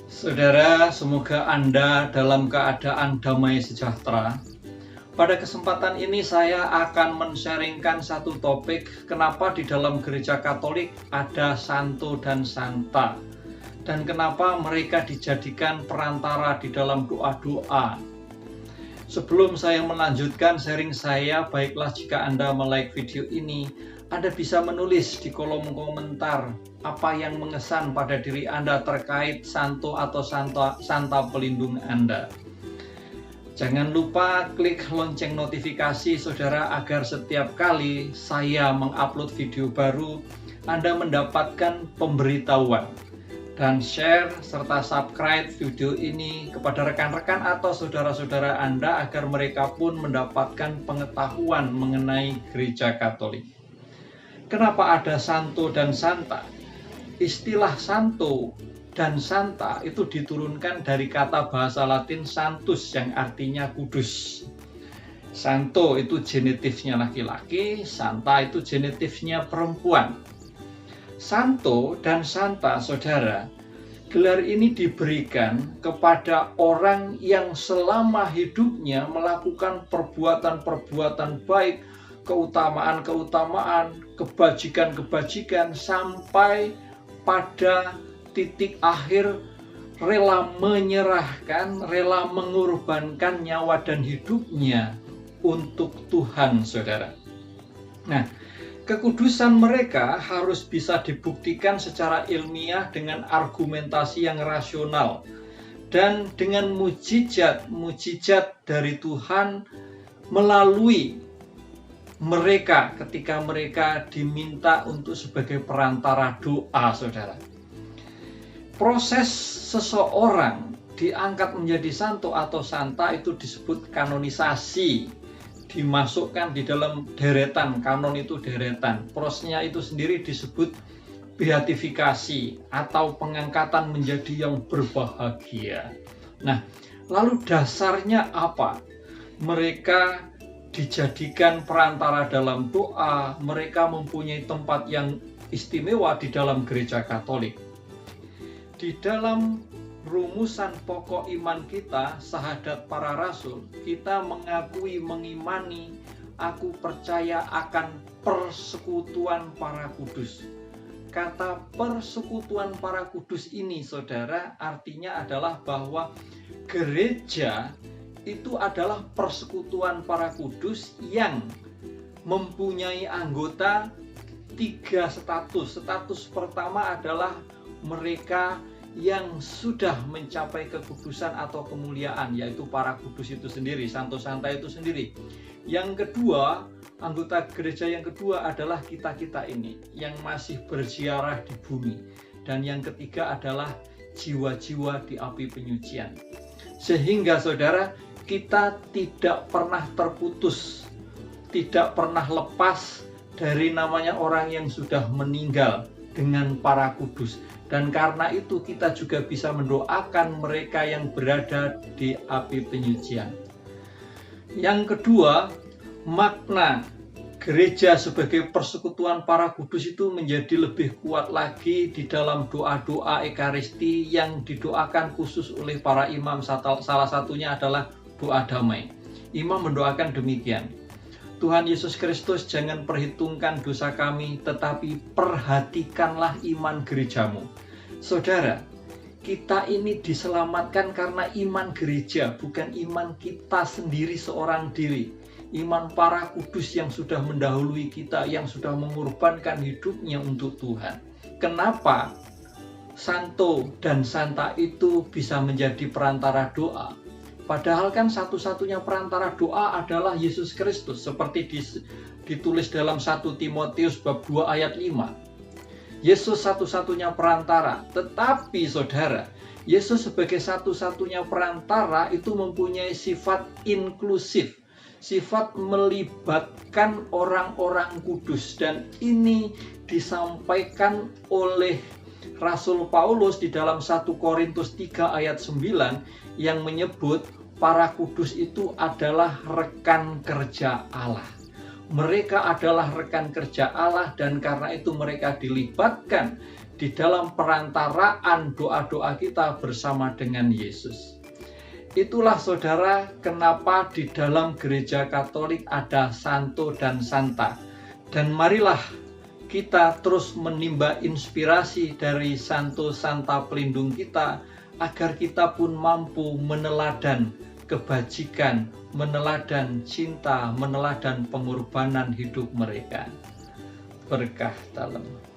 Saudara, semoga Anda dalam keadaan damai sejahtera. Pada kesempatan ini saya akan men-sharingkan satu topik, kenapa di dalam gereja Katolik ada santo dan santa, dan kenapa mereka dijadikan perantara di dalam doa-doa. Sebelum saya melanjutkan sharing saya, baiklah jika Anda like video ini, Anda bisa menulis di kolom komentar apa yang mengesan pada diri Anda terkait santo atau santa pelindung Anda. Jangan lupa klik lonceng notifikasi saudara agar setiap kali saya mengupload video baru, Anda mendapatkan pemberitahuan. Dan share serta subscribe video ini kepada rekan-rekan atau saudara-saudara Anda agar mereka pun mendapatkan pengetahuan mengenai gereja Katolik. Kenapa ada santo dan santa? Istilah santo dan santa itu diturunkan dari kata bahasa Latin santus yang artinya kudus. Santo itu genitifnya laki-laki, santa itu genitifnya perempuan. Santo dan santa, saudara, gelar ini diberikan kepada orang yang selama hidupnya melakukan perbuatan-perbuatan baik, keutamaan-keutamaan, kebajikan-kebajikan, sampai pada titik akhir rela menyerahkan, rela mengorbankan nyawa dan hidupnya untuk Tuhan, saudara. Nah, kekudusan mereka harus bisa dibuktikan secara ilmiah dengan argumentasi yang rasional dan dengan mujizat dari Tuhan melalui mereka ketika mereka diminta untuk sebagai perantara doa, saudara. Proses seseorang diangkat menjadi santo atau santa itu disebut kanonisasi, dimasukkan di dalam deretan. Kanon itu deretan, prosesnya itu sendiri disebut beatifikasi atau pengangkatan menjadi yang berbahagia. Nah, lalu dasarnya apa? Mereka dijadikan perantara dalam doa, mereka mempunyai tempat yang istimewa di dalam gereja Katolik. Di dalam rumusan pokok iman kita, Syahadat Para Rasul, kita mengimani, aku percaya akan persekutuan para kudus. Kata persekutuan para kudus ini, saudara, artinya adalah bahwa gereja itu adalah persekutuan para kudus yang mempunyai anggota 3 status. Status pertama adalah mereka yang sudah mencapai kekudusan atau kemuliaan, yaitu para kudus itu sendiri, santo-santa itu sendiri. Yang kedua, anggota gereja yang kedua adalah kita-kita ini yang masih berziarah di bumi. Dan yang ketiga adalah jiwa-jiwa di api penyucian. Sehingga saudara, kita tidak pernah terputus, tidak pernah lepas dari namanya orang yang sudah meninggal dengan para kudus. Dan karena itu kita juga bisa mendoakan mereka yang berada di api penyucian. Yang kedua, makna gereja sebagai persekutuan para kudus itu menjadi lebih kuat lagi di dalam doa-doa Ekaristi yang didoakan khusus oleh para imam. Salah satunya adalah doa damai. Imam mendoakan demikian: Tuhan Yesus Kristus, jangan perhitungkan dosa kami, tetapi perhatikanlah iman gerejamu. Saudara, kita ini diselamatkan karena iman gereja, bukan iman kita sendiri seorang diri. Iman para kudus yang sudah mendahului kita, yang sudah mengorbankan hidupnya untuk Tuhan. Kenapa santo dan santa itu bisa menjadi perantara doa? Padahal kan satu-satunya perantara doa adalah Yesus Kristus, seperti ditulis dalam 1 Timotius bab 2 ayat 5. Yesus satu-satunya perantara. Tetapi saudara, Yesus sebagai satu-satunya perantara itu mempunyai sifat inklusif, sifat melibatkan orang-orang kudus. Dan ini disampaikan oleh Rasul Paulus di dalam 1 Korintus 3 ayat 9 yang menyebut para kudus itu adalah rekan kerja Allah. Mereka adalah rekan kerja Allah, dan karena itu mereka dilibatkan di dalam perantaraan doa-doa kita bersama dengan Yesus. Itulah saudara kenapa di dalam gereja Katolik ada santo dan santa. Dan marilah kita terus menimba inspirasi dari santo santa pelindung kita, agar kita pun mampu meneladan kebajikan, meneladan cinta, meneladan pengorbanan hidup mereka. Berkah dalam.